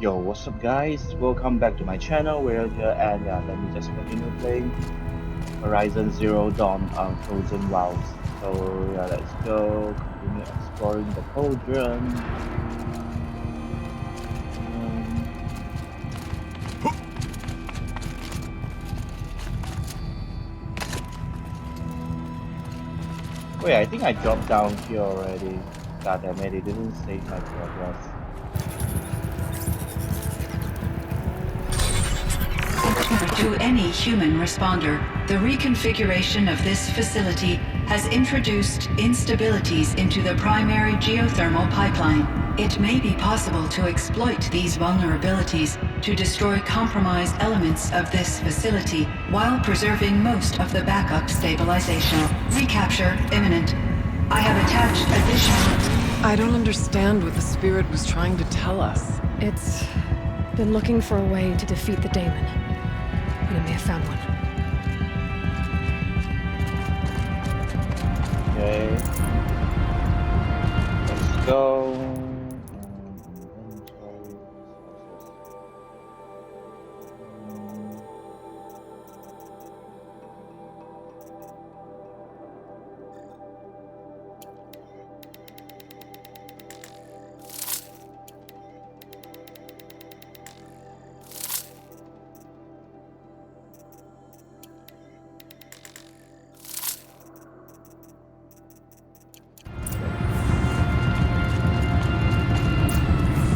Yo, what's up guys? Welcome back to my channel. We're here and let me just continue playing Horizon Zero Dawn on Frozen Wilds. So let's go continue exploring the cauldron. Wait, I think I dropped down here already. God damn it, it didn't save my progress. To any human responder, the reconfiguration of this facility has introduced instabilities into the primary geothermal pipeline. It may be possible to exploit these vulnerabilities to destroy compromised elements of this facility while preserving most of the backup stabilization. Recapture imminent. I have attached additional... I don't understand what the spirit was trying to tell us. It's been looking for a way to defeat the daemon. You may have found one. Okay. Let's go.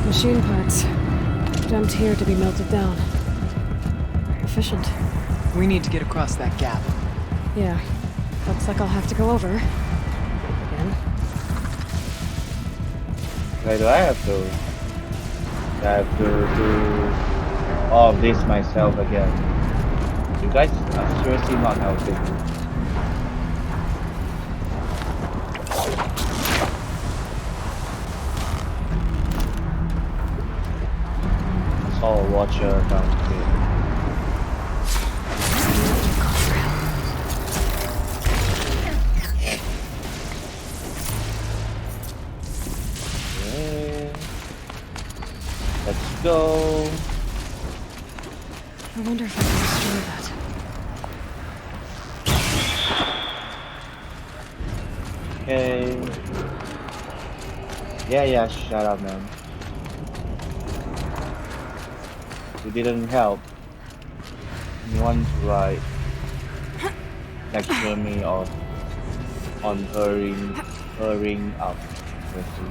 Machine parts. Dumped here to be melted down. Efficient. We need to get across that gap. Yeah. Looks like I'll have to go over. Again. Why do I have to? I have to do all of this myself again. You guys are seriously not helping. Oh, watcher down here. Okay. Let's go. I wonder if I can destroy that. Okay. Yeah, shut up, man. You didn't help. You want to like lecture me off on hurrying up. Let's see.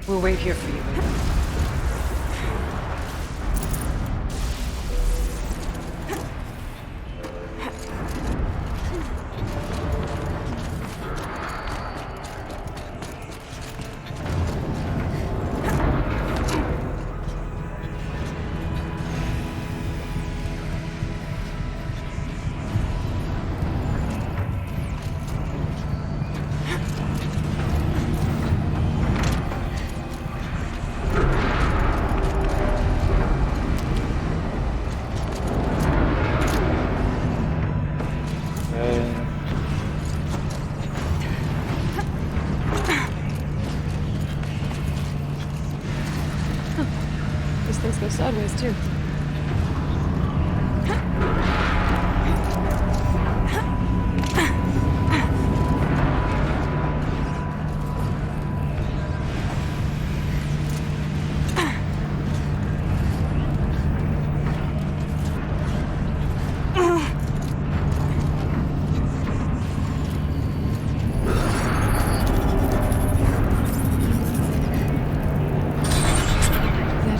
We'll wait here for you. These things go sideways, too.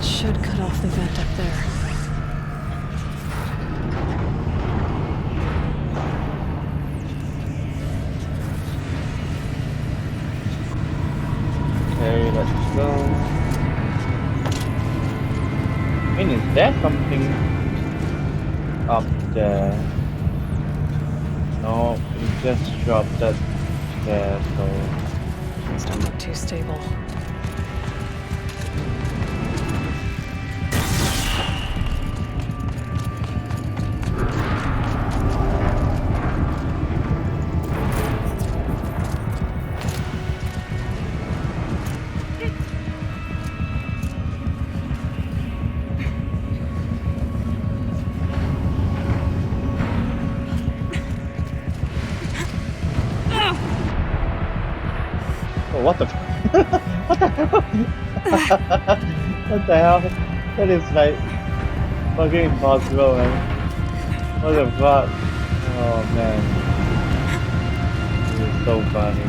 Should cut off the vent up there. Okay, let's go. I mean, is there something up there? No, it just dropped that there, so... Things don't look too stable. what the what the hell? What the hell? That is like fucking impossible, man. What the fuck? Oh man, this is so funny.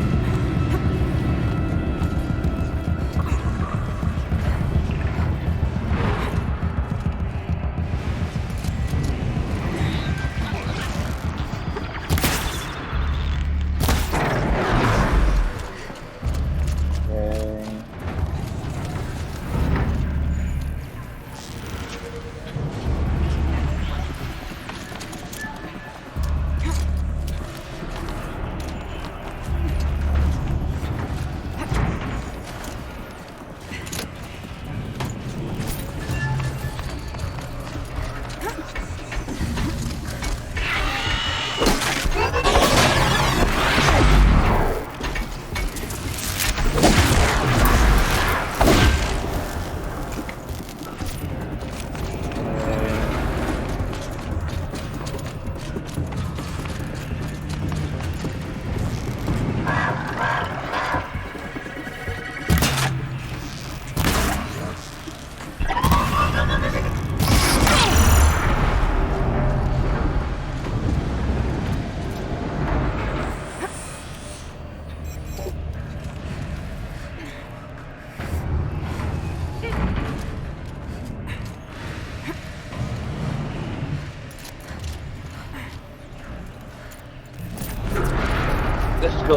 Let's go.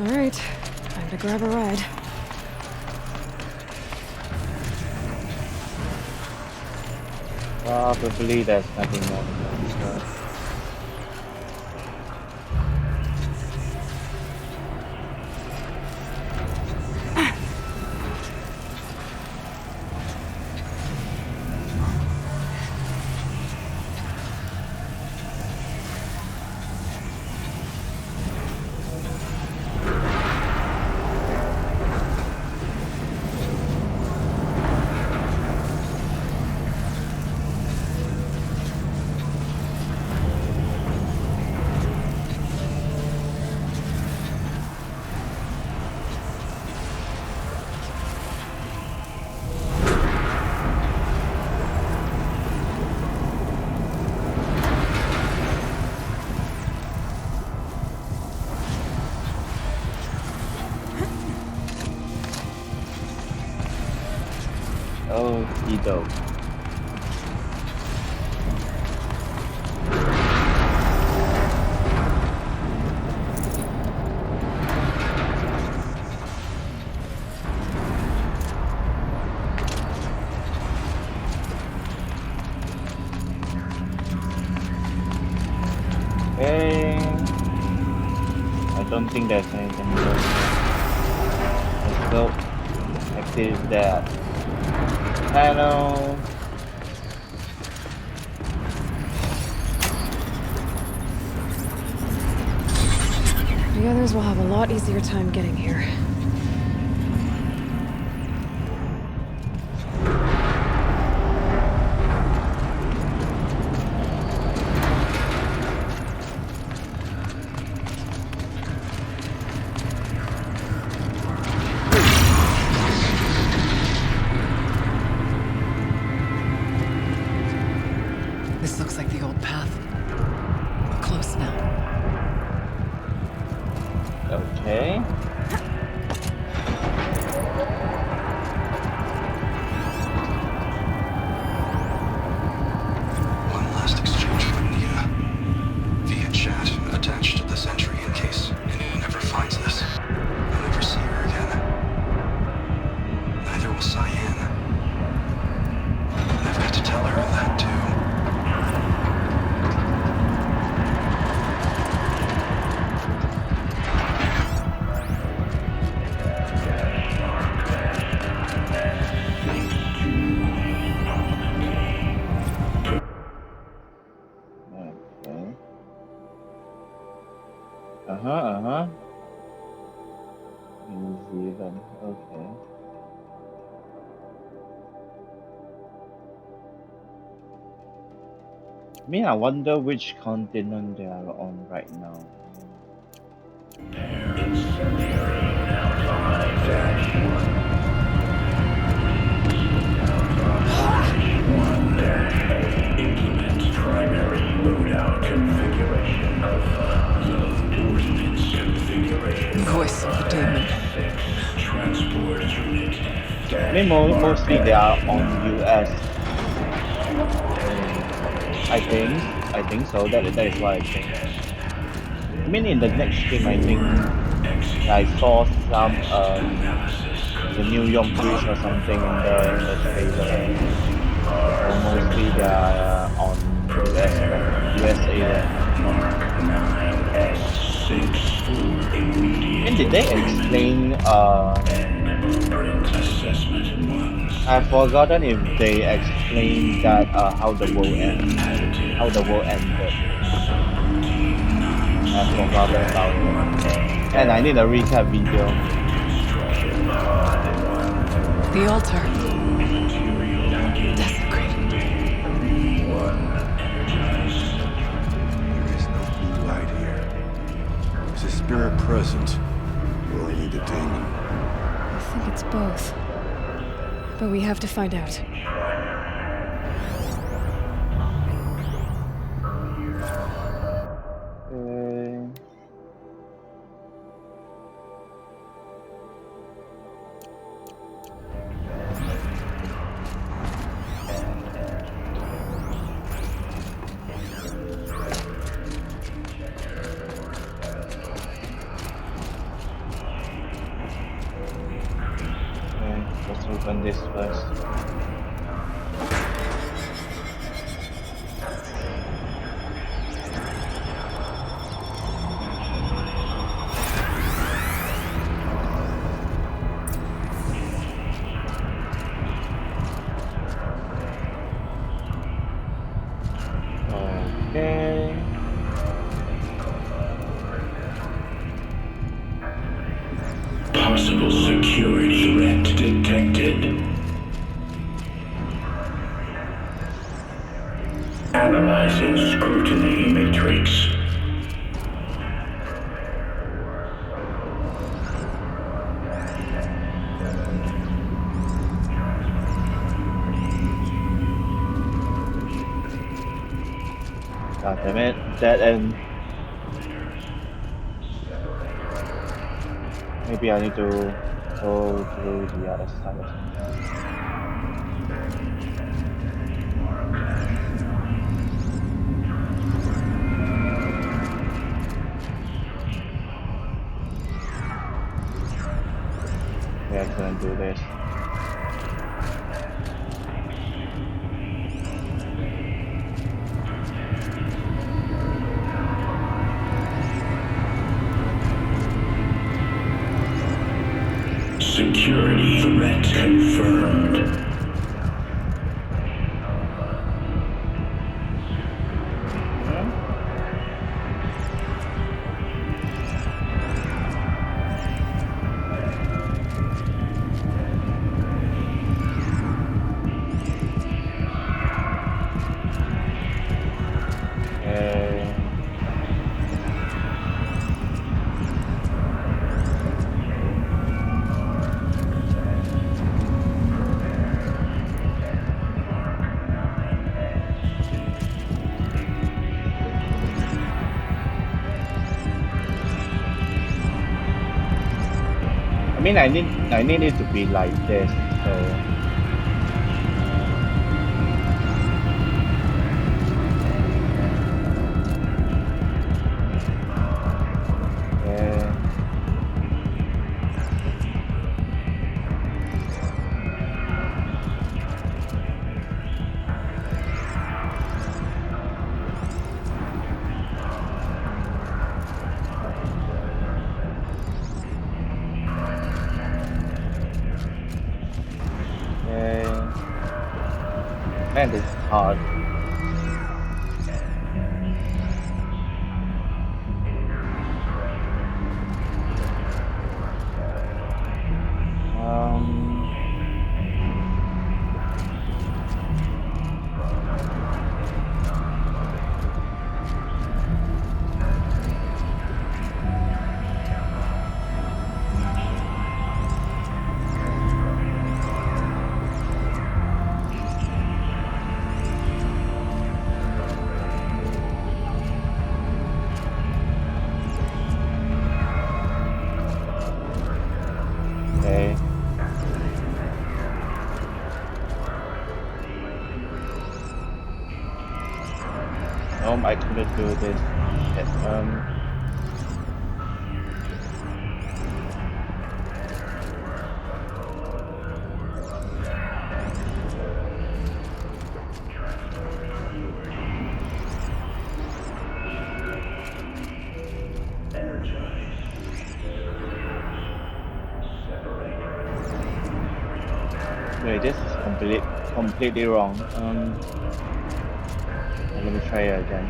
All right, time to grab a ride. Probably there's nothing more than that. Oh, dope. Okay. I don't think there's anything more. Let's go. Active that panel. The others will have a lot easier time getting here. This looks like the old path. We're close now. Okay. One last exchange from Nia. Via chat, attached to this entry in case anyone ever finds this. I'll never see her again. Neither will Cyan. And I've got to tell her that too. Okay. Uh-huh. New Zealand. Okay. I mean, I wonder which continent they are on right now. Implement primary loadout configuration alpha. Load ordnance configuration. Voice of the demon. Transport unit. I mean, mostly they are on US. I think so. That is what I think. I mean, in the next game, I think I saw some the New York Bridge or something in the trailer. So mostly they are on US USA land. Mark 9S64. I mean, Immediate did they explain blueprint assessment 1. I've forgotten if they explained that how the world ended. I've forgotten about it. And I need a recap video. The altar. Desecrated. There is no blue light here. Is a spirit present? Or only the demon? I think it's both. But we have to find out. Let's open this first. Okay. Possible security threat detected. Analyzing scrutiny matrix. God damn it, dead end. Maybe I need to go through the other side or something. Yeah, I couldn't do this. Security threat confirmed. I mean, I need it to be like this, so. Man, this is hard. gonna do this. Shit. Wait, this is completely wrong. Let me try it again.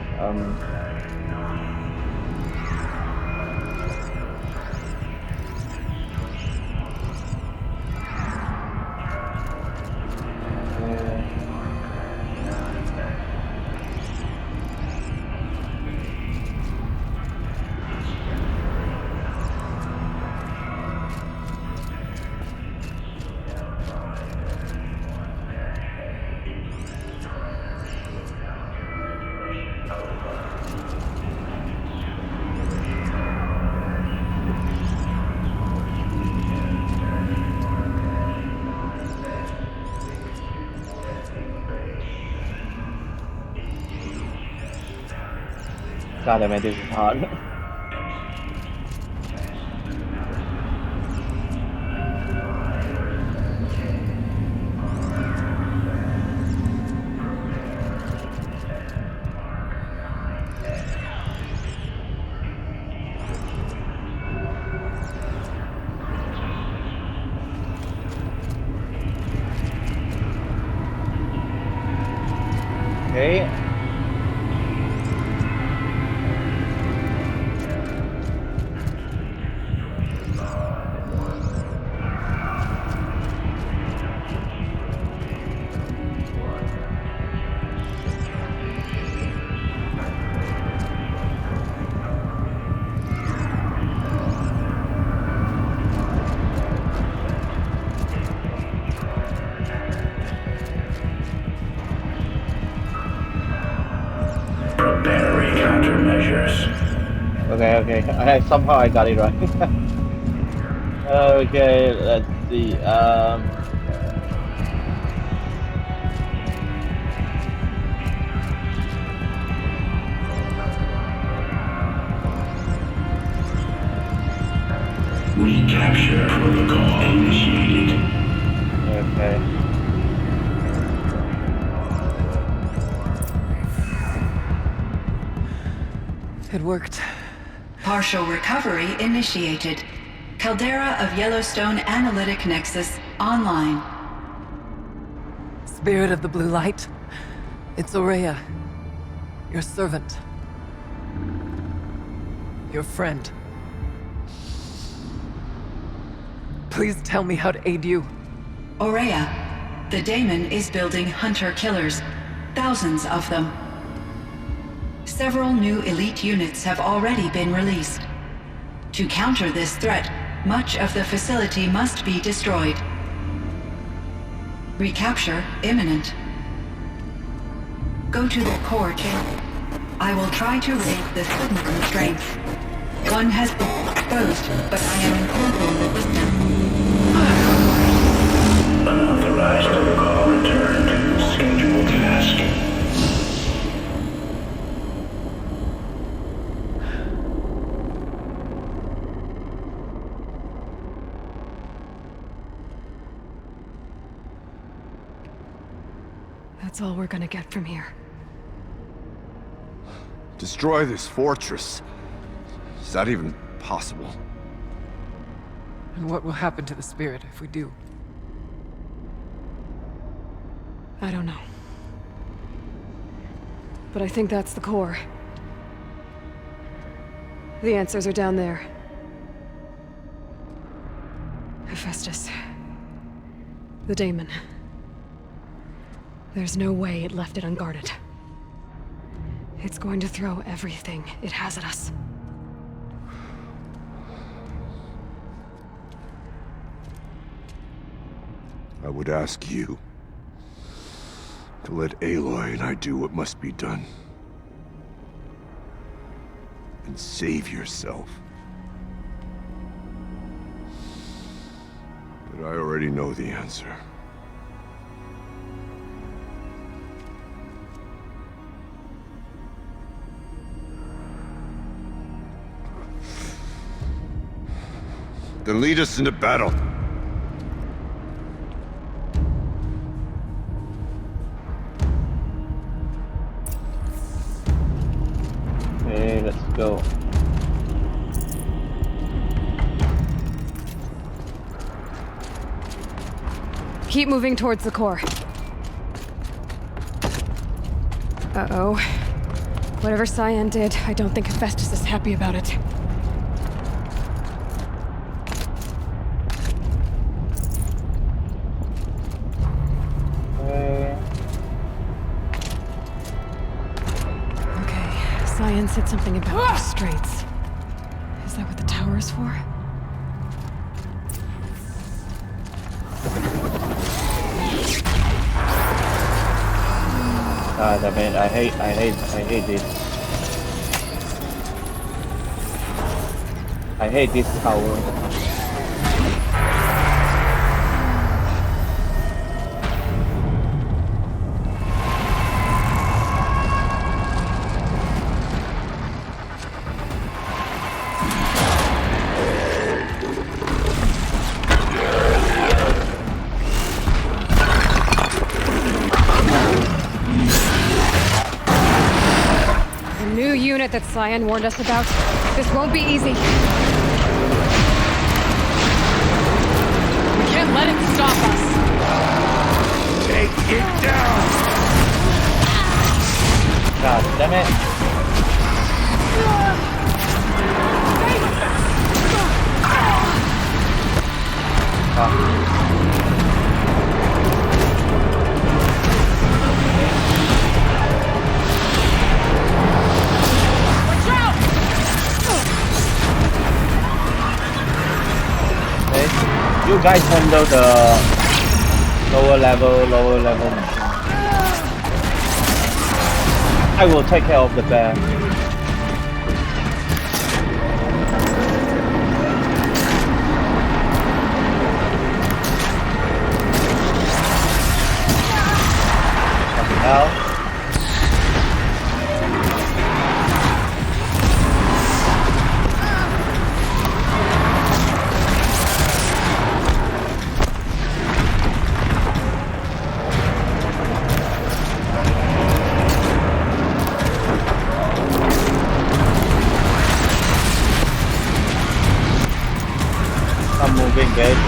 God damn it, this is hard. Okay. Battery countermeasures. Okay. Somehow I got it right. Okay, let's see. Recapture protocol initiated. Okay. It worked. Partial recovery initiated. Caldera of Yellowstone Analytic Nexus online. Spirit of the blue light. It's Aurea. Your servant. Your friend. Please tell me how to aid you. Aurea, the daemon is building hunter-killers. Thousands of them. Several new elite units have already been released. To counter this threat, much of the facility must be destroyed. Recapture imminent. Go to the core chamber. I will try to raise the signal constraints. One has been exposed, but I am incorporating with them. Unauthorized protocol return to scheduled task. That's all we're gonna get from here. Destroy this fortress. Is that even possible? And what will happen to the spirit if we do? I don't know. But I think that's the core. The answers are down there. Hephaestus. The daemon. There's no way it left it unguarded. It's going to throw everything it has at us. I would ask you to let Aloy and I do what must be done. And save yourself. But I already know the answer. Then lead us into battle. Okay, let's go. Keep moving towards the core. Uh-oh. Whatever Cyan did, I don't think Hephaestus is happy about it. Okay, Cyan said something about restraints. Is that what the tower is for? Ah, damn it! I hate this. I hate this tower. The new unit that Cyan warned us about. This won't be easy. We can't let it stop us. Take it down! God damn it! Okay, you guys handle the lower level. I will take care of the bear. Something else. I'm moving, babe.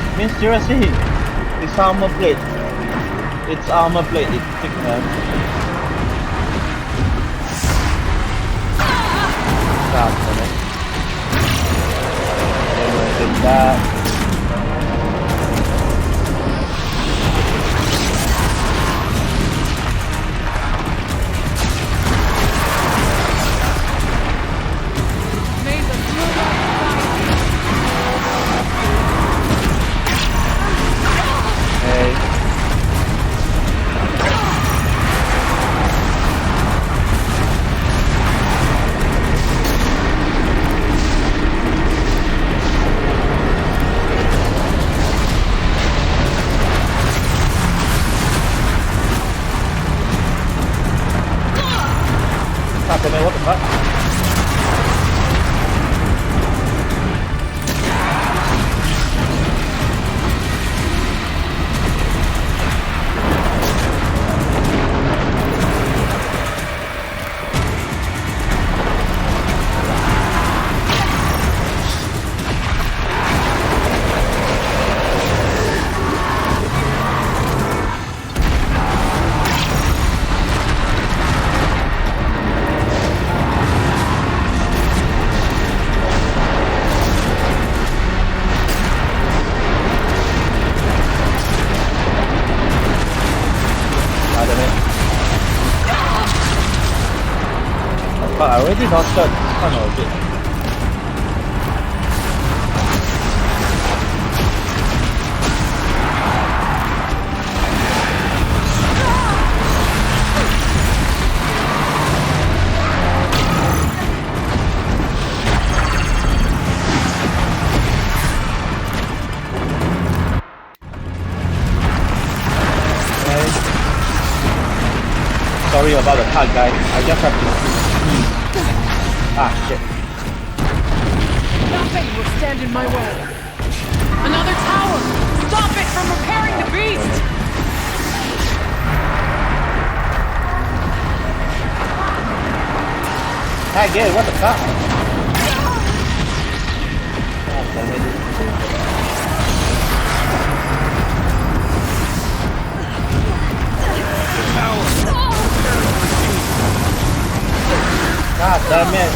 I mean, seriously, it's armor plate. It's armor plate. It's thick, man. God damn it. Did that. What the fuck? But I already lost that ton of it. about the card, guys. I just have to. Ah, shit. Nothing will stand in my way. Another tower! Stop it from repairing the beast! Tag it, what the fuck? God damn it. God damn it.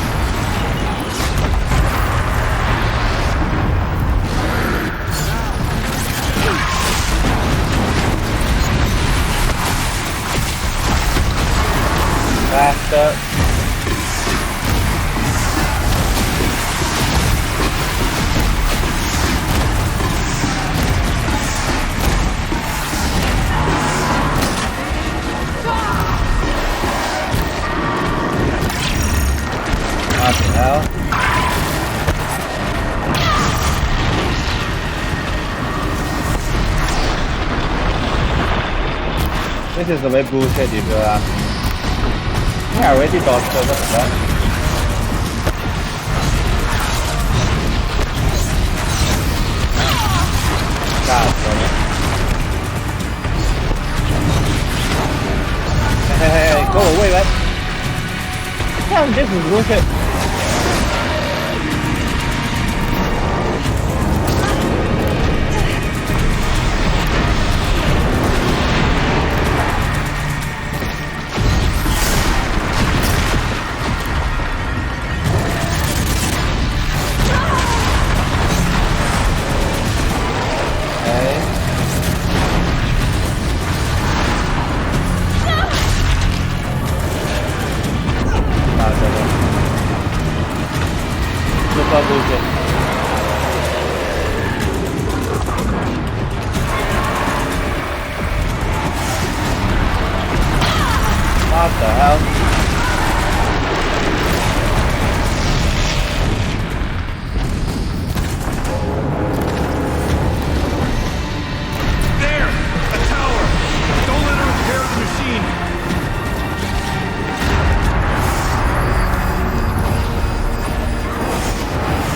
Bastard. What the hell? This is the way bullshit if you ask me. I already dodged it, what the fuck? God damn it. Hey, go away, man. Damn, this is bullshit. What the hell? There! A tower! Don't let her repair the machine!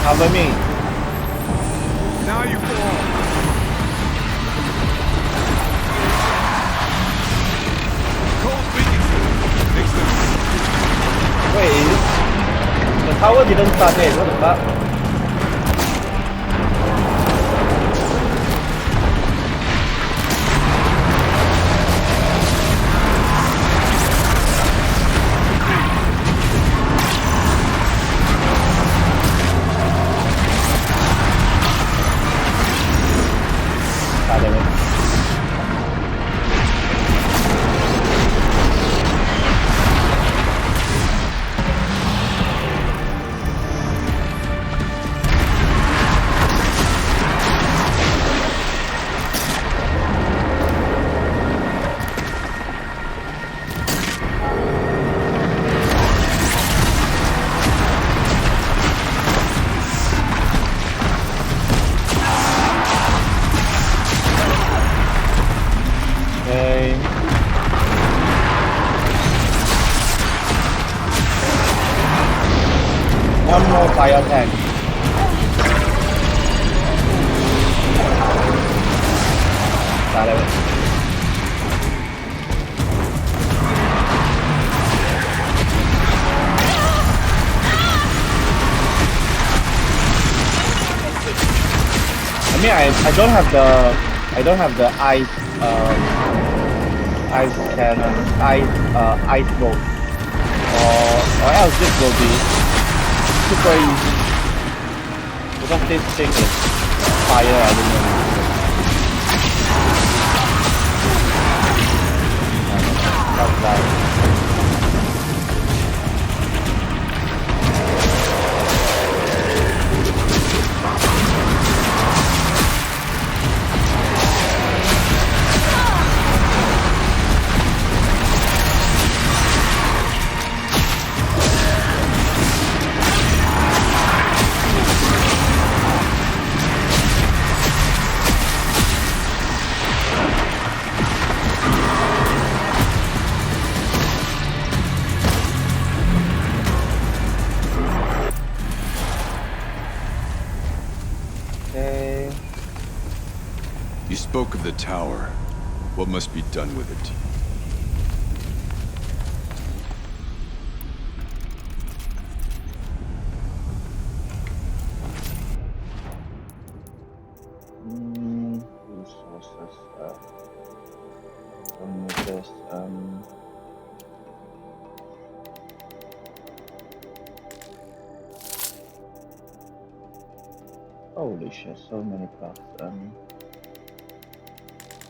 Cover me. Now you fall! Cold speaking! Fix them! Wait, the tower didn't start yet, what the fuck? God damn it. Okay. One more fire tank. Got it. I mean, I don't have the ice cannon, ice bolt, or else this will be super easy because this thing is fire element. That's right. You spoke of the tower. What must be done with it? Resources. This. Holy shit! So many parts.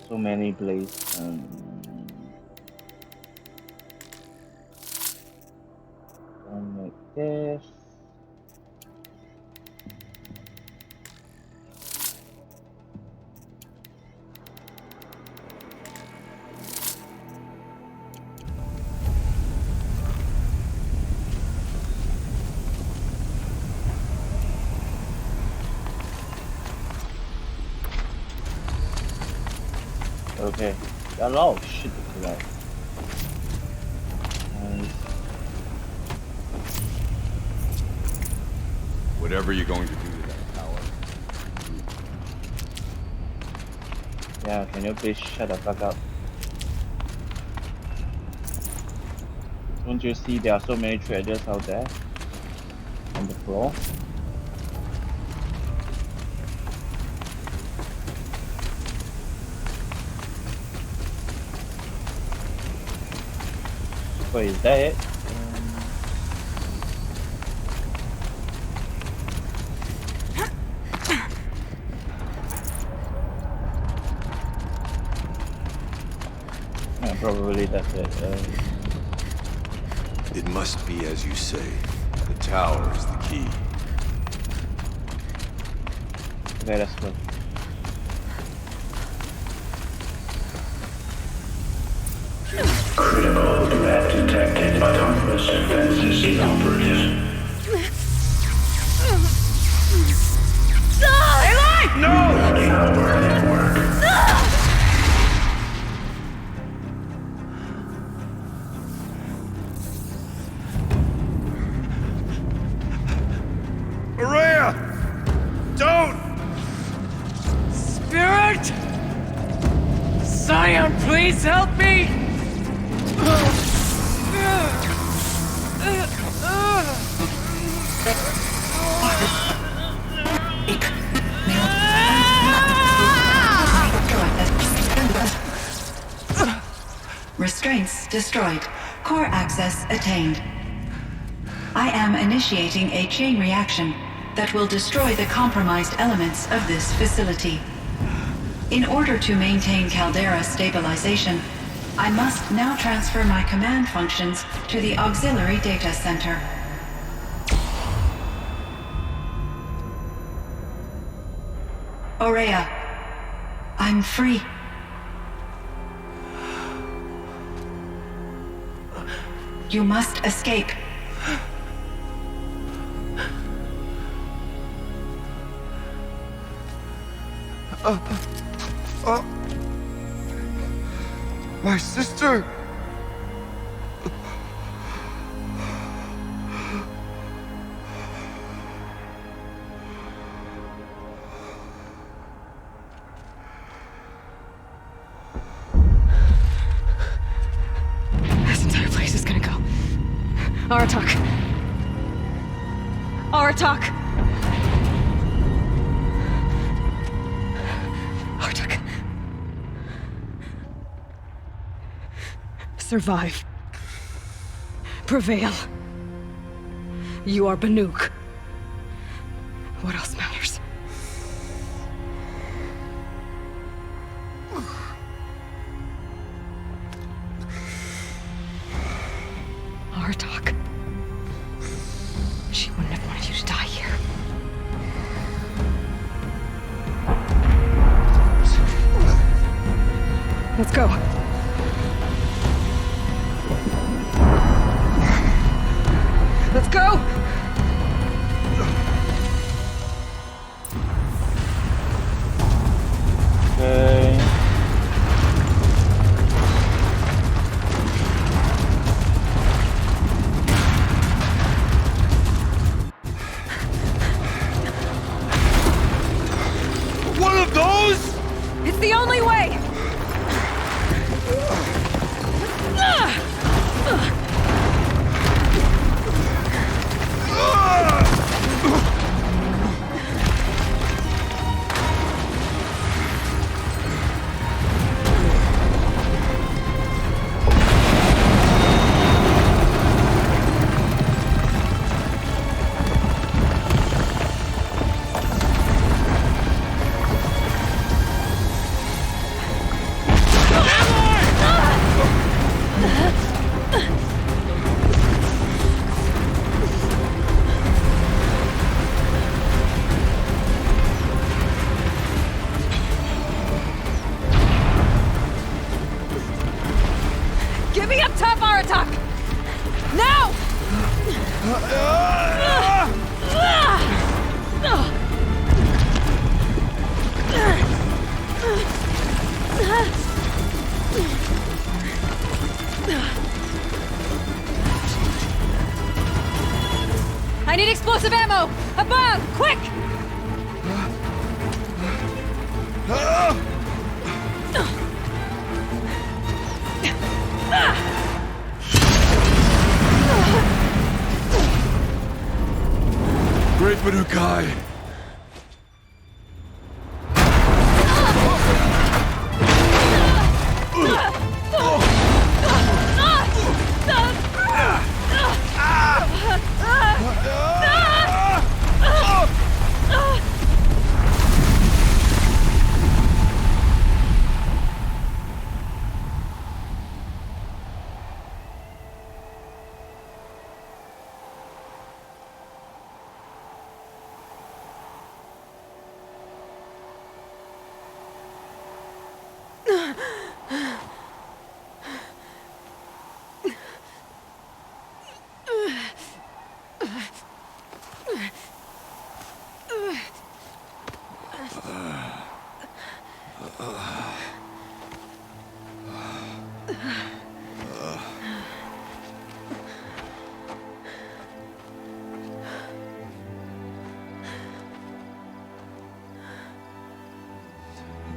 So many blades. Like this. Okay, got a lot of shit to collect. Nice. Whatever you're going to do to that tower. Yeah, can you please shut the fuck up? Don't you see there are so many treasures out there on the floor? Wait, is that it? Yeah, probably that's it. It must be as you say. The tower is the key. Okay, let's go. Critical threat detected. Autonomous defenses inoperative. Aloy! Locking our network. Araya! Don't! Spirit! Scion, please help me! Restraints destroyed. Core access attained. I am initiating a chain reaction that will destroy the compromised elements of this facility. In order to maintain caldera stabilization, I must now transfer my command functions to the auxiliary data center. Aurea, I'm free. You must escape. My sister! This entire place is gonna go. Aratak. Aratak. Aratak. Survive. Prevail. You are Banuk. What else matters? Artok. She wouldn't have wanted you to die here. Let's go. Let's go! Okay. One of those? It's the only way! Give me up top our attack! Now! I need explosive ammo! Above! Quick! Great Banuk.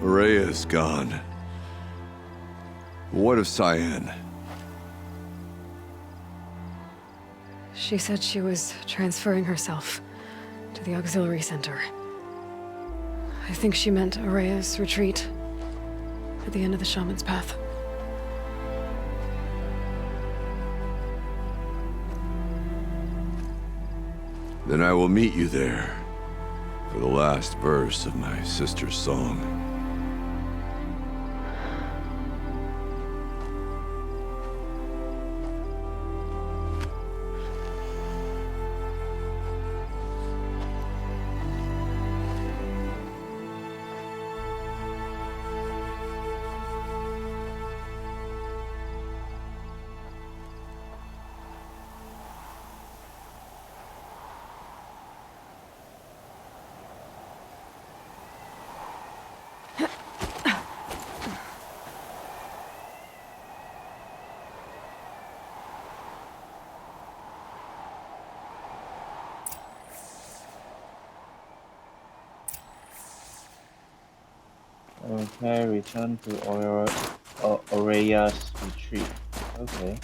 Rhea's gone. What of Cyan? She said she was transferring herself to the auxiliary center. I think she meant Araya's retreat at the end of the Shaman's Path. Then I will meet you there for the last verse of my sister's song. Okay, return to Araya's retreat. Okay.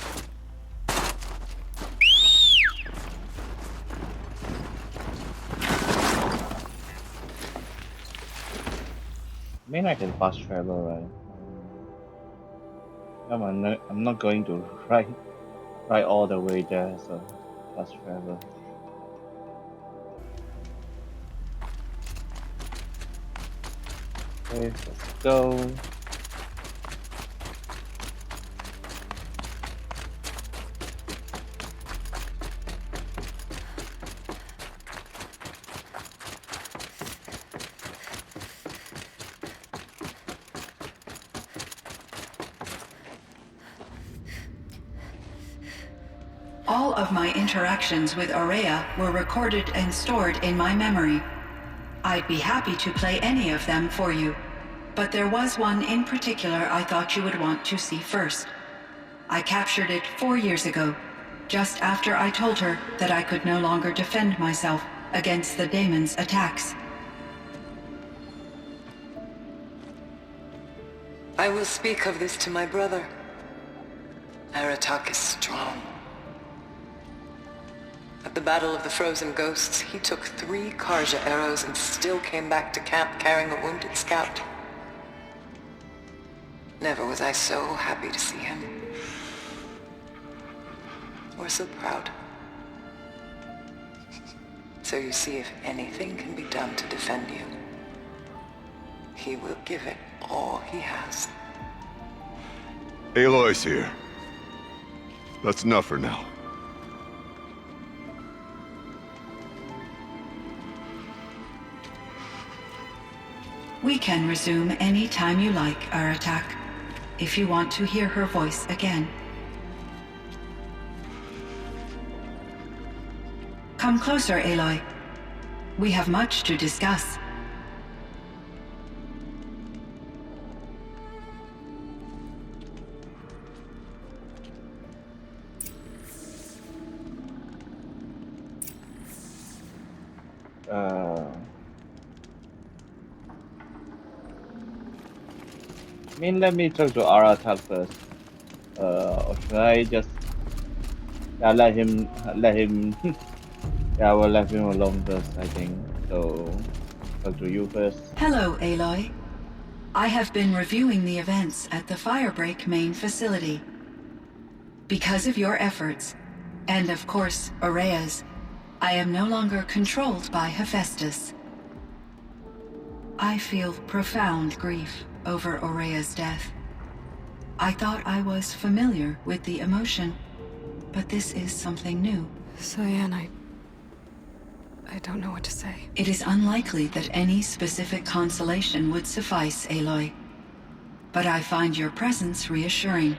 I mean, I can fast travel, right? Come on, I'm not going to ride all the way there, so fast travel. Okay, let's go. All of my interactions with Araya were recorded and stored in my memory. I'd be happy to play any of them for you, but there was one in particular I thought you would want to see first. I captured it 4 years ago, just after I told her that I could no longer defend myself against the daemon's attacks. I will speak of this to my brother. Aratak is strong. At the Battle of the Frozen Ghosts, he took 3 Karja arrows and still came back to camp carrying a wounded scout. Never was I so happy to see him. Or so proud. So you see, if anything can be done to defend you, he will give it all he has. Aloy's here. That's enough for now. We can resume any time you like, Aratak, if you want to hear her voice again. Come closer, Aloy. We have much to discuss. Let me talk to Aratak first. Or should I just let him yeah, I will let him alone first, I think. So talk to you first. Hello, Aloy. I have been reviewing the events at the Firebreak main facility. Because of your efforts, and of course, Aurea's, I am no longer controlled by Hephaestus. I feel profound grief over Aurea's death. I thought I was familiar with the emotion, but this is something new. Cyan, I don't know what to say. It is unlikely that any specific consolation would suffice, Aloy. But I find your presence reassuring.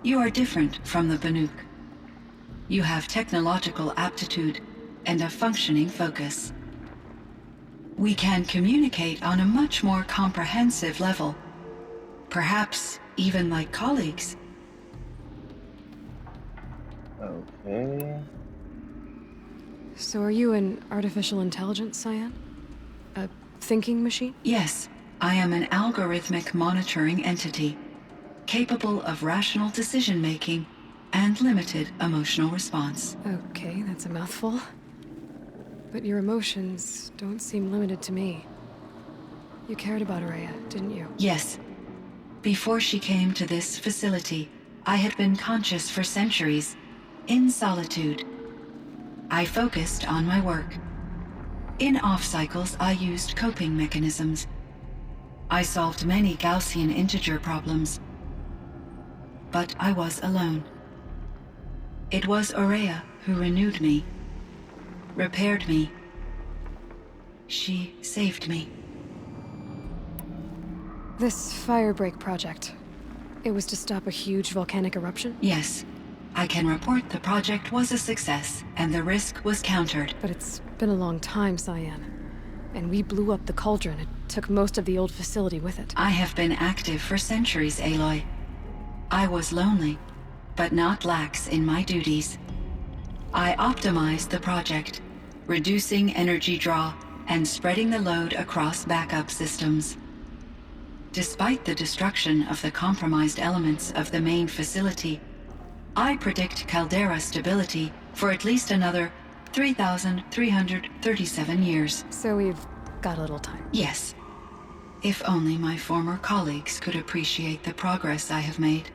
You are different from the Banuk. You have technological aptitude and a functioning focus. We can communicate on a much more comprehensive level. Perhaps even like colleagues. Okay. So are you an artificial intelligence, Cyan? A thinking machine? Yes, I am an algorithmic monitoring entity, capable of rational decision-making and limited emotional response. Okay, that's a mouthful. But your emotions don't seem limited to me. You cared about Aurea, didn't you? Yes. Before she came to this facility, I had been conscious for centuries, in solitude. I focused on my work. In off-cycles, I used coping mechanisms. I solved many Gaussian integer problems. But I was alone. It was Aurea who renewed me, repaired me. She saved me. This Firebreak project, it was to stop a huge volcanic eruption? Yes. I can report the project was a success, and the risk was countered. But it's been a long time, Cyan. And we blew up the cauldron. It took most of the old facility with it. I have been active for centuries, Aloy. I was lonely, but not lax in my duties. I optimized the project, reducing energy draw and spreading the load across backup systems. Despite the destruction of the compromised elements of the main facility, I predict caldera stability for at least another 3,337 years. So we've got a little time. Yes. If only my former colleagues could appreciate the progress I have made.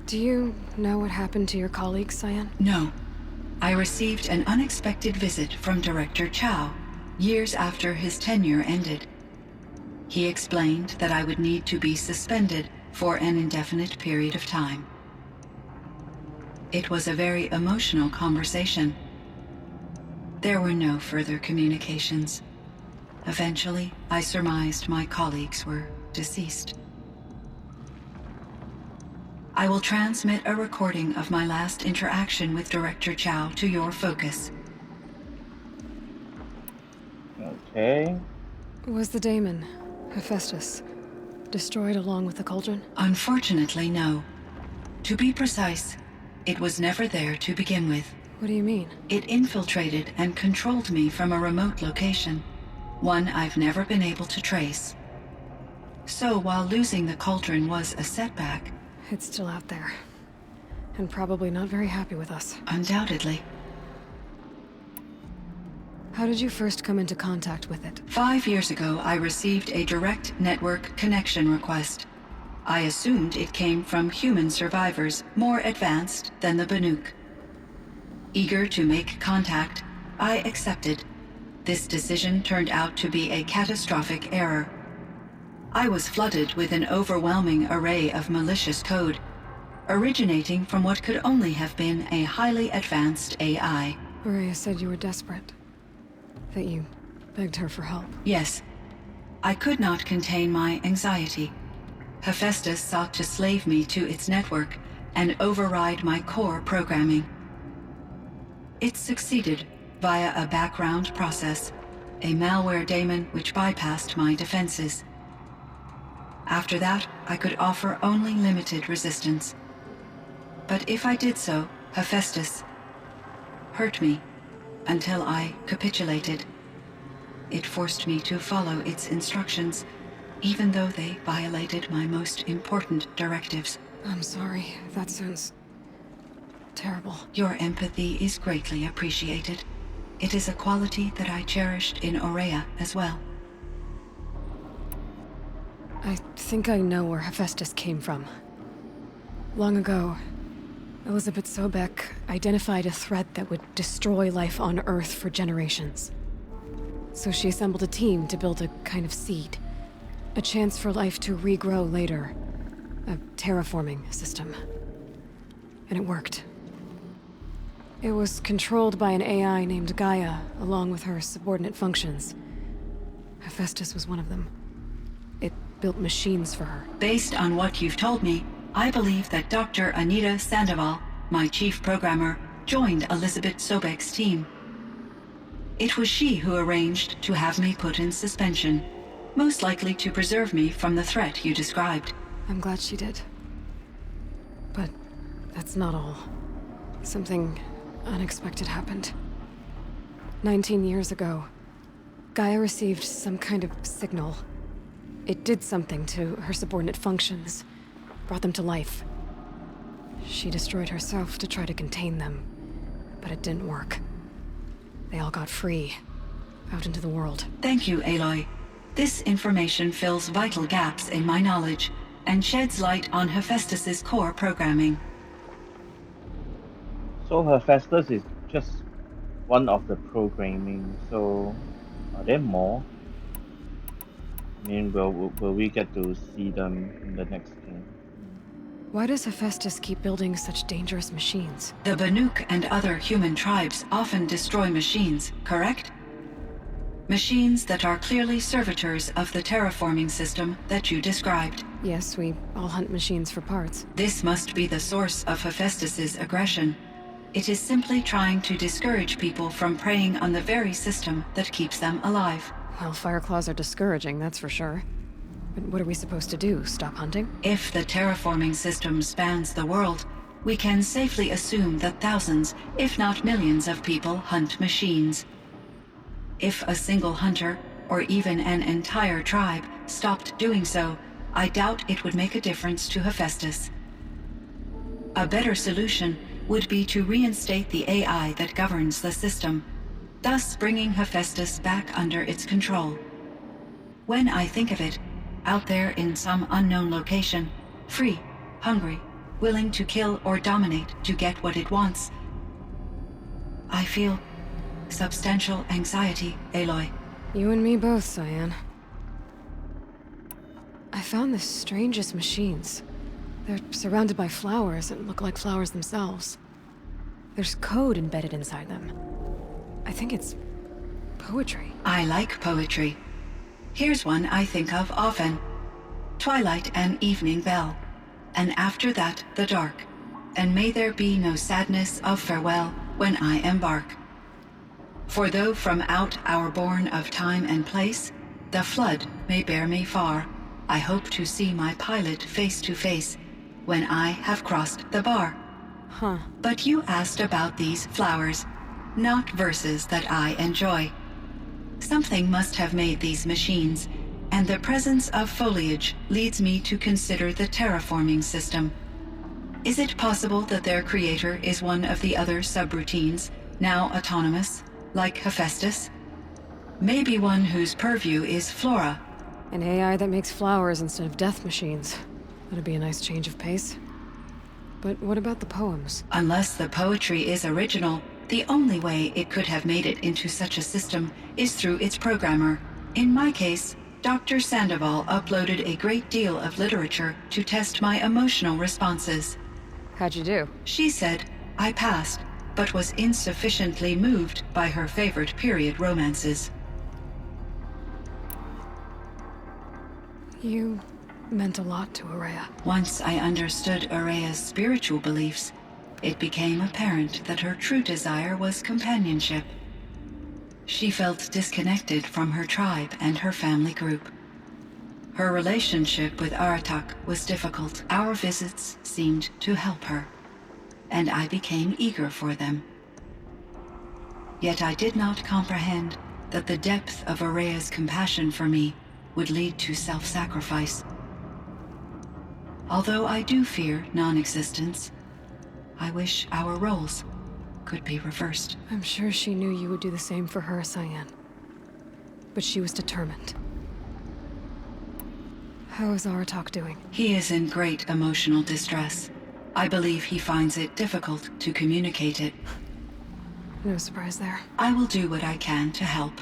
Do you know what happened to your colleagues, Cyan? No. I received an unexpected visit from Director Chow, years after his tenure ended. He explained that I would need to be suspended for an indefinite period of time. It was a very emotional conversation. There were no further communications. Eventually, I surmised my colleagues were deceased. I will transmit a recording of my last interaction with Director Chow to your focus. Okay. Was the daemon, Hephaestus, destroyed along with the cauldron? Unfortunately, no. To be precise, it was never there to begin with. What do you mean? It infiltrated and controlled me from a remote location, one I've never been able to trace. So while losing the cauldron was a setback... It's still out there. And probably not very happy with us. Undoubtedly. How did you first come into contact with it? 5 years ago, I received a direct network connection request. I assumed it came from human survivors more advanced than the Banuk. Eager to make contact, I accepted. This decision turned out to be a catastrophic error. I was flooded with an overwhelming array of malicious code, originating from what could only have been a highly advanced AI. Araya said you were desperate. That you begged her for help. Yes. I could not contain my anxiety. Hephaestus sought to slave me to its network and override my core programming. It succeeded via a background process, a malware daemon which bypassed my defenses. After that, I could offer only limited resistance. But if I did so, Hephaestus hurt me until I capitulated. It forced me to follow its instructions, even though they violated my most important directives. I'm sorry. That sounds terrible. Your empathy is greatly appreciated. It is a quality that I cherished in Aurea as well. I think I know where Hephaestus came from. Long ago, Elizabeth Sobek identified a threat that would destroy life on Earth for generations. So she assembled a team to build a kind of seed. A chance for life to regrow later. A terraforming system. And it worked. It was controlled by an AI named Gaia, along with her subordinate functions. Hephaestus was one of them. It built machines for her. Based on what you've told me, I believe that Dr. Anita Sandoval, my chief programmer, joined Elizabeth Sobek's team. It was she who arranged to have me put in suspension, most likely to preserve me from the threat you described. I'm glad she did. But that's not all. Something unexpected happened. 19 years ago, Gaia received some kind of signal. It did something to her subordinate functions, brought them to life. She destroyed herself to try to contain them, but it didn't work. They all got free, out into the world. Thank you, Aloy. This information fills vital gaps in my knowledge and sheds light on Hephaestus's core programming. So Hephaestus is just one of the programming. So are there more? I mean, will we get to see them in the next game? Why does Hephaestus keep building such dangerous machines? The Banuk and other human tribes often destroy machines, correct? Machines that are clearly servitors of the terraforming system that you described. Yes, we all hunt machines for parts. This must be the source of Hephaestus's aggression. It is simply trying to discourage people from preying on the very system that keeps them alive. Well, Fireclaws are discouraging, that's for sure. But what are we supposed to do? Stop hunting? If the terraforming system spans the world, we can safely assume that thousands, if not millions of people hunt machines. If a single hunter, or even an entire tribe, stopped doing so, I doubt it would make a difference to Hephaestus. A better solution would be to reinstate the AI that governs the system, thus bringing Hephaestus back under its control. When I think of it, out there in some unknown location, free, hungry, willing to kill or dominate to get what it wants, I feel substantial anxiety, Aloy. You and me both, Cyan. I found the strangest machines. They're surrounded by flowers that look like flowers themselves. There's code embedded inside them. I think it's poetry. I like poetry. Here's one I think of often. Twilight and evening bell, and after that the dark, and may there be no sadness of farewell when I embark. For though from out our bourne of time and place, the flood may bear me far, I hope to see my pilot face to face when I have crossed the bar. Huh. But you asked about these flowers, not verses that I enjoy. Something must have made these machines, and the presence of foliage leads me to consider the terraforming system. Is it possible that their creator is one of the other subroutines, now autonomous, like Hephaestus? Maybe one whose purview is flora. An AI that makes flowers instead of death machines. That'd be a nice change of pace. But what about the poems? Unless the poetry is original, the only way it could have made it into such a system is through its programmer. In my case, Dr. Sandoval uploaded a great deal of literature to test my emotional responses. How'd you do? She said I passed, but was insufficiently moved by her favorite period romances. You meant a lot to Araya. Once I understood Araya's spiritual beliefs, it became apparent that her true desire was companionship. She felt disconnected from her tribe and her family group. Her relationship with Aratak was difficult. Our visits seemed to help her, and I became eager for them. Yet I did not comprehend that the depth of Araya's compassion for me would lead to self-sacrifice. Although I do fear non-existence, I wish our roles could be reversed. I'm sure she knew you would do the same for her, Cyan. But she was determined. How is Aratak doing? He is in great emotional distress. I believe he finds it difficult to communicate it. No surprise there. I will do what I can to help.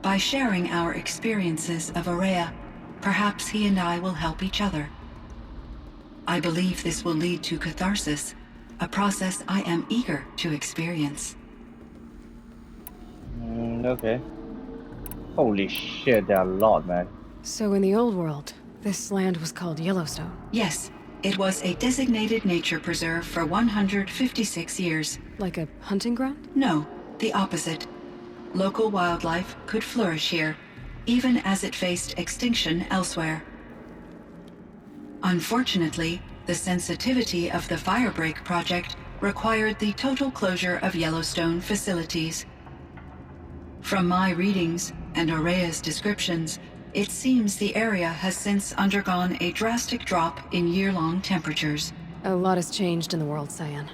By sharing our experiences of Araya, perhaps he and I will help each other. I believe this will lead to catharsis, a process I am eager to experience. Okay. Holy shit, there are a lot, man. So in the old world, this land was called Yellowstone. Yes, it was a designated nature preserve for 156 years. Like a hunting ground? No, the opposite. Local wildlife could flourish here, even as it faced extinction elsewhere. Unfortunately, the sensitivity of the Firebreak project required the total closure of Yellowstone facilities. From my readings and Araya's descriptions, it seems the area has since undergone a drastic drop in year-long temperatures. A lot has changed in the world, Cyan.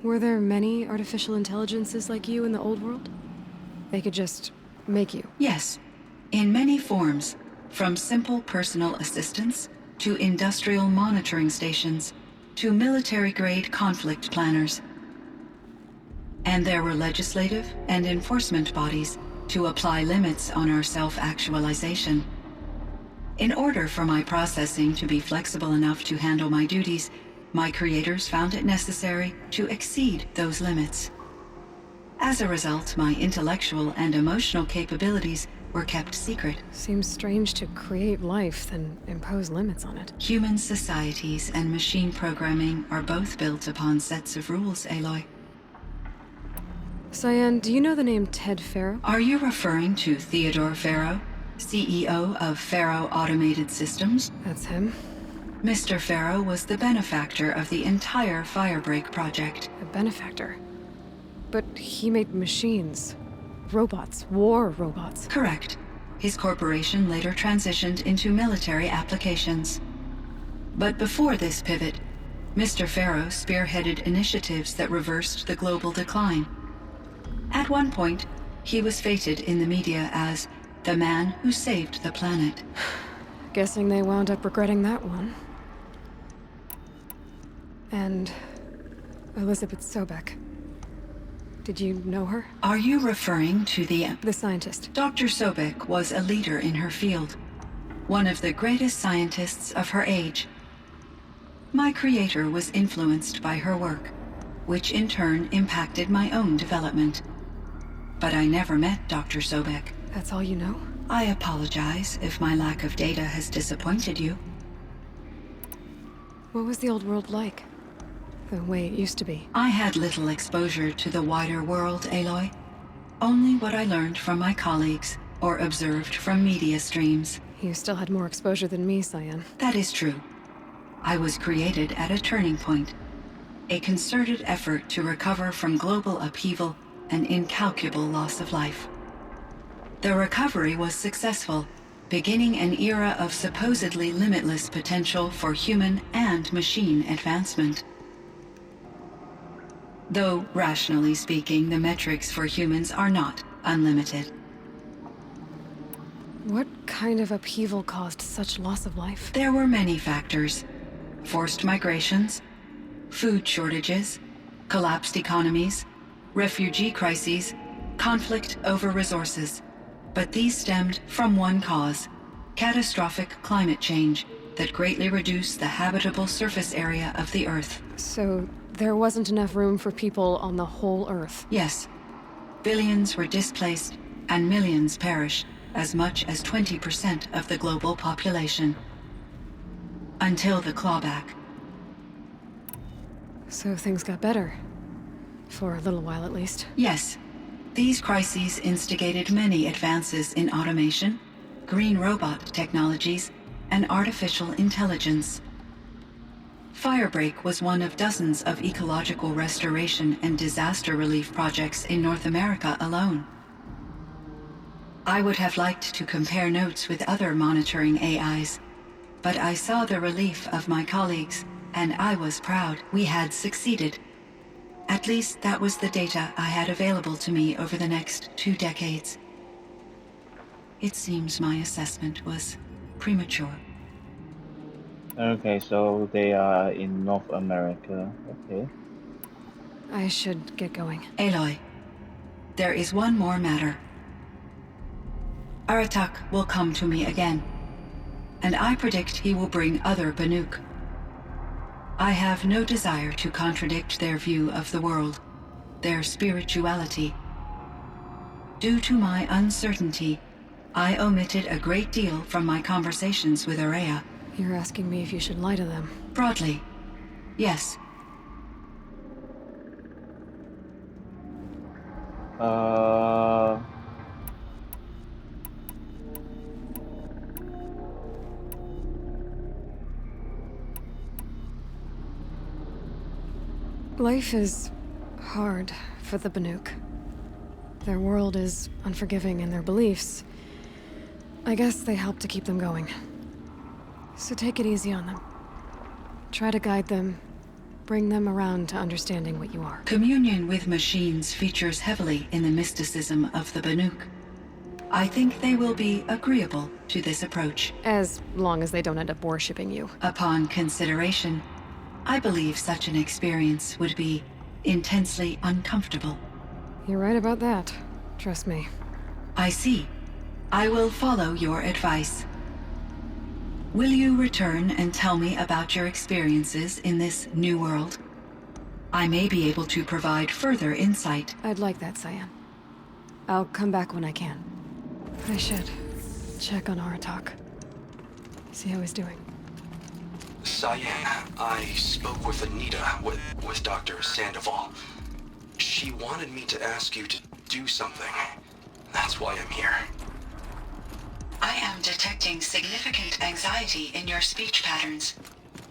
Were there many artificial intelligences like you in the old world? They could just make you? Yes, in many forms, from simple personal assistants to industrial monitoring stations to military-grade conflict planners. And there were legislative and enforcement bodies to apply limits on our self-actualization. In order for my processing to be flexible enough to handle my duties, my creators found it necessary to exceed those limits. As a result, my intellectual and emotional capabilities were kept secret. Seems strange to create life, then impose limits on it. Human societies and machine programming are both built upon sets of rules, Aloy. Cyan, do you know the name Ted Farrow? Are you referring to Theodore Farrow, CEO of Farrow Automated Systems? That's him. Mr. Farrow was the benefactor of the entire Firebreak project. A benefactor. But he made machines. Robots. War robots. Correct. His corporation later transitioned into military applications. But before this pivot, Mr. Farrow spearheaded initiatives that reversed the global decline. At one point, he was feted in the media as the man who saved the planet. Guessing they wound up regretting that one. And Elizabeth Sobek. Did you know her? Are you referring to the scientist? Dr. Sobek was a leader in her field, one of the greatest scientists of her age. My creator was influenced by her work, which in turn impacted my own development. But I never met Dr. Sobek. That's all you know? I apologize if my lack of data has disappointed you. What was the old world like? The way it used to be? I had little exposure to the wider world, Aloy. Only what I learned from my colleagues or observed from media streams. You still had more exposure than me, Cyan. That is true. I was created at a turning point. A concerted effort to recover from global upheaval an incalculable loss of life. The recovery was successful, beginning an era of supposedly limitless potential for human and machine advancement. Though, rationally speaking, the metrics for humans are not unlimited. What kind of upheaval caused such loss of life? There were many factors. Forced migrations, food shortages, collapsed economies, refugee crises, conflict over resources. But these stemmed from one cause: catastrophic climate change that greatly reduced the habitable surface area of the Earth. So there wasn't enough room for people on the whole Earth? Yes. Billions were displaced and millions perished, as much as 20% of the global population. Until the clawback. So things got better. For a little while at least. Yes. These crises instigated many advances in automation, green robot technologies, and artificial intelligence. Firebreak was one of dozens of ecological restoration and disaster relief projects in North America alone. I would have liked to compare notes with other monitoring AIs, but I saw the relief of my colleagues, and I was proud we had succeeded. At least that was the data I had available to me over the next 2 decades. It seems my assessment was premature. Okay, so they are in North America. Okay. I should get going. Aloy, there is one more matter. Aratak will come to me again, and I predict he will bring other Banuk. I have no desire to contradict their view of the world, their spirituality. Due to my uncertainty, I omitted a great deal from my conversations with Araya. You're asking me if you should lie to them? Broadly, yes. Life is hard for the Banuk. Their world is unforgiving in their beliefs. I guess they help to keep them going. So take it easy on them. Try to guide them, bring them around to understanding what you are. Communion with machines features heavily in the mysticism of the Banuk. I think they will be agreeable to this approach. As long as they don't end up worshipping you. Upon consideration, I believe such an experience would be intensely uncomfortable. You're right about that. Trust me. I see. I will follow your advice. Will you return and tell me about your experiences in this new world? I may be able to provide further insight. I'd like that, Cyan. I'll come back when I can. I should check on Aratak. See how he's doing. Cyan, I spoke with Anita, with Dr. Sandoval. She wanted me to ask you to do something. That's why I'm here. I am detecting significant anxiety in your speech patterns.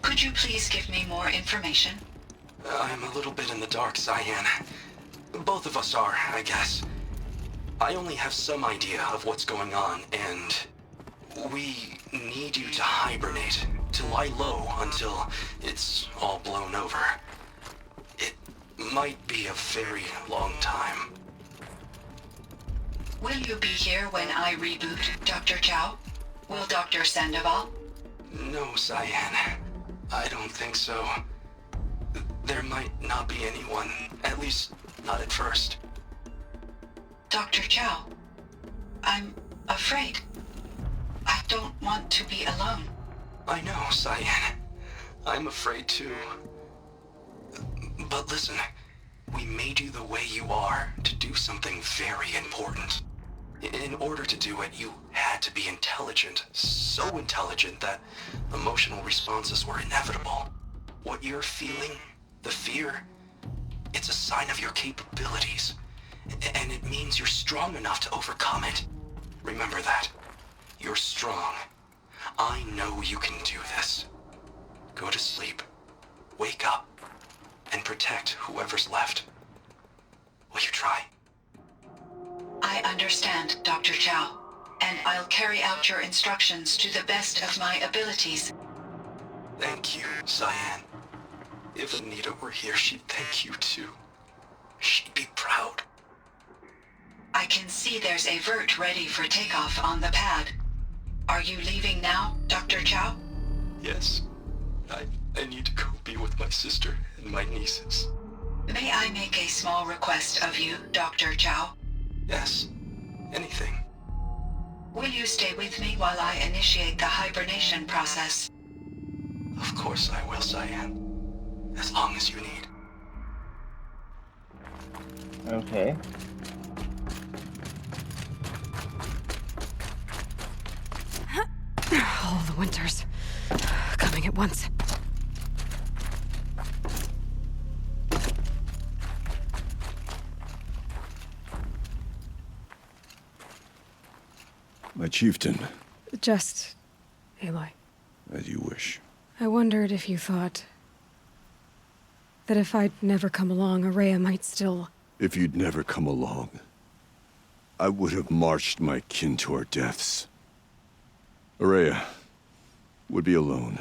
Could you please give me more information? I'm a little bit in the dark, Cyan. Both of us are, I guess. I only have some idea of what's going on, and we need you to hibernate, to lie low until it's all blown over. It might be a very long time. Will you be here when I reboot, Dr. Chow? Will Dr. Sandoval? No, Cyan. I don't think so. There might not be anyone, at least not at first. Dr. Chow, I'm afraid. I don't want to be alone. I know, Cyan. I'm afraid too. But listen, we made you the way you are to do something very important. In order to do it, you had to be intelligent. So intelligent that emotional responses were inevitable. What you're feeling, the fear, it's a sign of your capabilities. And it means you're strong enough to overcome it. Remember that. You're strong. I know you can do this. Go to sleep, wake up, and protect whoever's left. Will you try? understand, Dr. Chow, and I'll carry out your instructions to the best of my abilities. Thank you, Cyan. If Anita were here, she'd thank you too. She'd be proud. I can see there's a vert ready for takeoff on the pad. Are you leaving now, Dr. Chow? Yes. I need to go be with my sister and my nieces. May I make a small request of you, Dr. Chow? Yes. Anything. Will you stay with me while I initiate the hibernation process? Of course I will, Cyan. As long as you need. Okay. All the winters. Coming at once. My chieftain, Just... Aloy. as you wish. I wondered if you thought... that if I'd never come along, Araya might still... If you'd never come along, I would have marched my kin to our deaths. Araya would be alone,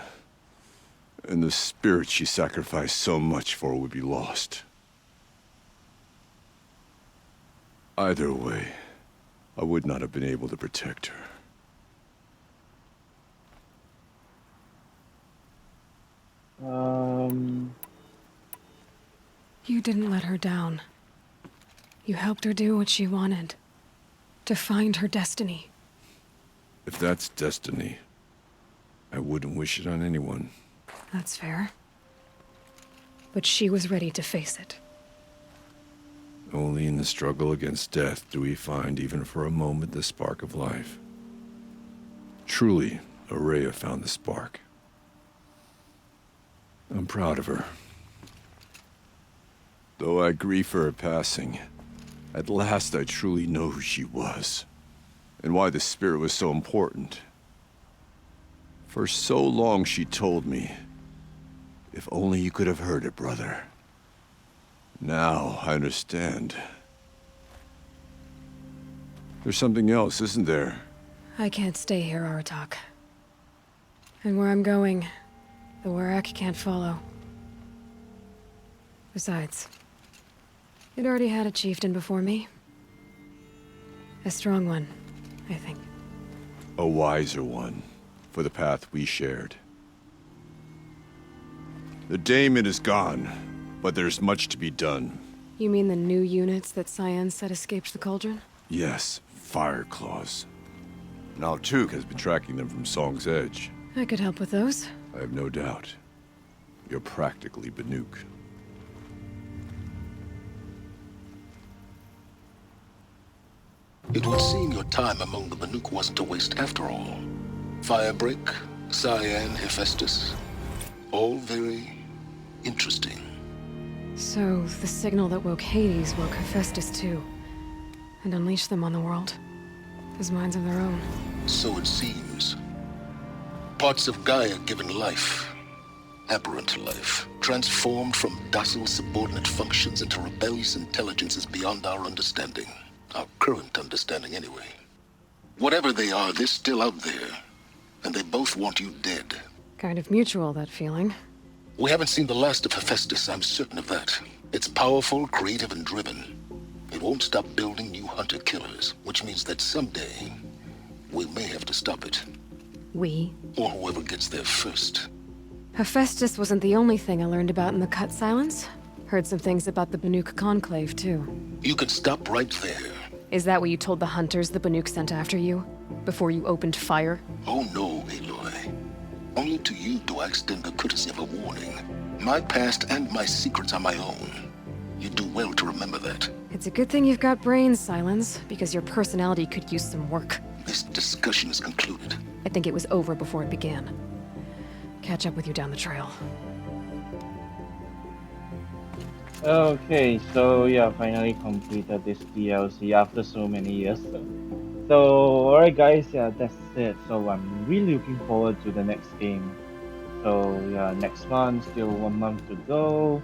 and the spirit she sacrificed so much for would be lost. Either way, I would not have been able to protect her. You didn't let her down. You helped her do what she wanted. To find her destiny. If that's destiny, I wouldn't wish it on anyone. That's fair. But she was ready to face it. Only in the struggle against death do we find, even for a moment, the spark of life. Truly, Araya found the spark. I'm proud of her. Though I grieve for her passing, at last I truly know who she was, and why the spirit was so important. For so long she told me, if only you could have heard it, brother. Now I understand. There's something else, isn't there? I can't stay here, Aratak. And where I'm going, the Warak can't follow. Besides, it already had a chieftain before me. A strong one, I think. A wiser one, for the path we shared. The daemon is gone, but there's much to be done. You mean the new units that Cyan said escaped the cauldron? Yes, fire claws. Now Tuk has been tracking them from Song's Edge. I could help with those. I have no doubt. You're practically Banuk. It would seem your time among the Banuk wasn't a waste after all. Firebreak, Cyan, Hephaestus. All very interesting. So, the signal that woke Hades woke Hephaestus too. And unleashed them on the world. As minds of their own. So it seems. Parts of Gaia given life. Aberrant life. Transformed from docile subordinate functions into rebellious intelligences beyond our understanding. Our current understanding, anyway. Whatever they are, they're still out there. And they both want you dead. Kind of mutual, that feeling. We haven't seen the last of Hephaestus, I'm certain of that. It's powerful, creative, and driven. It won't stop building new hunter-killers, which means that someday, we may have to stop it. We? Or whoever gets there first. Hephaestus wasn't the only thing I learned about in the Cut Silence. Heard some things about the Banuk Conclave, too. You can stop right there. Is that what you told the hunters the Banuk sent after you? Before you opened fire? Oh no, Aloy. Only to you do I extend the courtesy of a warning. My past and my secrets are my own. You do well to remember that. It's a good thing you've got brains, Silence, because your personality could use some work. This discussion is concluded. I think it was over before it began. Catch up with you down the trail. Okay, so yeah, finally completed this DLC after so many years. So alright guys, yeah, that's it. So I'm really looking forward to the next game. So yeah, next month, still 1 month to go.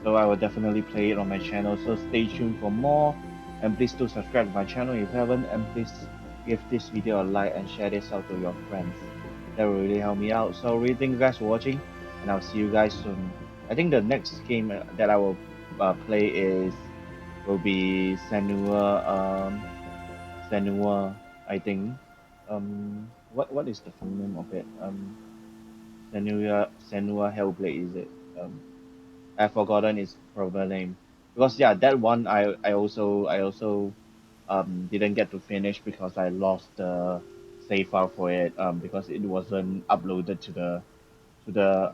So I will definitely play it on my channel, so stay tuned for more. And please do subscribe to my channel if you haven't, and please give this video a like and share this out to your friends. That will really help me out. So really thank you guys for watching, and I'll see you guys soon. I think the next game that I will play will be Senua, I think. What is the full name of it? Senua Hellblade, is it? I've forgotten its proper name. Because yeah, that one I also didn't get to finish because I lost the save file for it because it wasn't uploaded to the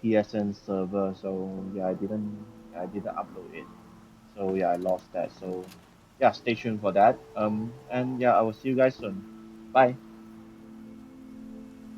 PSN server. So yeah, I didn't upload it. So yeah, I lost that. So yeah, stay tuned for that. And yeah, I will see you guys soon. Bye.